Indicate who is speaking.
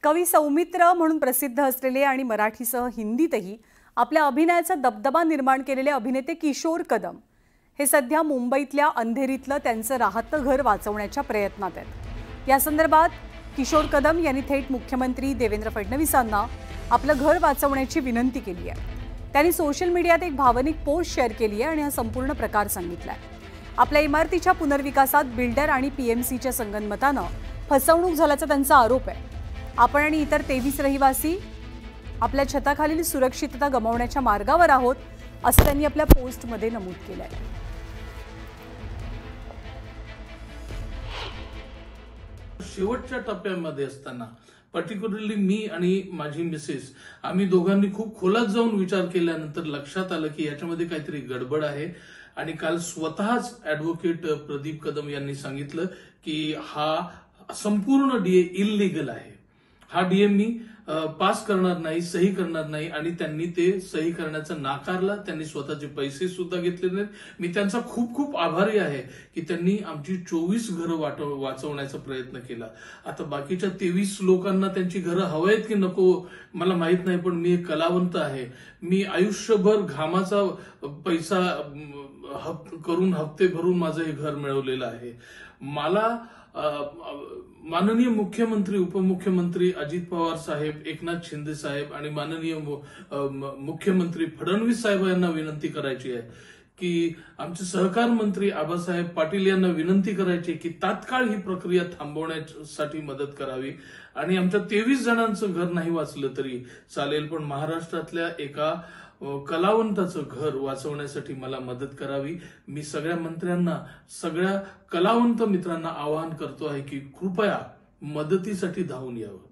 Speaker 1: कवी सौमित्र म्हणून प्रसिद्ध असलेले आणि मराठीसह हिंदीतही आपल्या अभिनयाचा दबदबा निर्माण केलेले अभिनेते किशोर कदम हे सध्या मुंबईतल्या अंधेरीतलं त्यांचं राहतं घर वाचवण्याच्या प्रयत्नात आहेत। या संदर्भात किशोर कदम यांनी थेट मुख्यमंत्री देवेंद्र फडणवीसांना आपलं घर वाचवण्याची विनंती केली आहे। त्यांनी सोशल मीडियात एक भावनिक पोस्ट शेअर केली आहे आणि हा संपूर्ण प्रकार सांगितलाय। आपल्या इमारतीच्या पुनर्विकासात बिल्डर आणि पीएमसीच्या संगनमतानं फसवणूक झाल्याचा त्यांचा आरोप आहे। आपण आणि इतर 23 रहिवासी आपल्या छताखालील सुरक्षितता गमावण्याच्या मार्गावर आहोत असं त्यांनी आपल्या पोस्टमध्ये नमूद केलं आहे।
Speaker 2: शेवटच्या टप्प्यामध्ये असताना पर्टिक्युलरली मी आणि माझी मिसेस आम्ही दोघांनी खूप खोलात जाऊन विचार केल्यानंतर लक्षात आलं की याच्यामध्ये काहीतरी गडबड आहे। आणि काल स्वतःच ॲडव्होकेट प्रदीप कदम यांनी सांगितलं की हा संपूर्ण डीए इल्लीगल आहे। हा डीए मी पास करणार नाही, सही करणार नाही आणि त्यांनी ते सही करण्याचं नाकारलं। त्यांनी स्वतःचे पैसे सुद्धा घेतले नाहीत। मी त्यांचा खूप खूप आभारी आहे की त्यांनी आमची 24 घरं वाचवण्याचा प्रयत्न केला। आता बाकीच्या 23 लोकांना त्यांची घरं हवं की नको मला माहित नाही, पण मी एक कलावंत आहे। मी आयुष्यभर घामाचा पैसा करून हप्ते भरून माझं हे घर मिळवलेलं आहे। मला माननीय मुख्यमंत्री, उपमुख्यमंत्री अजित पवार साहेब, एकनाथ शिंदे साहेब आणि माननीय मुख्यमंत्री फडणवीस साहेब यांना विनंती करायची आहे की आमचे सहकार मंत्री आबासाहेब पाटील यांना विनंती करायची की तात्काळ ही प्रक्रिया थांबवण्यासाठी मदत करावी आणि आमच्या 23 जणांचं घर नाही वाचलं तरी चालेल, पण महाराष्ट्रातल्या एका कलावंताचं घर वाचवण्यासाठी मला मदत करावी। मी सगळ्या मंत्र्यांना, सगळ्या कलावंत मित्रांना आवाहन करतो आहे की कृपया मदतीसाठी धावून यावं।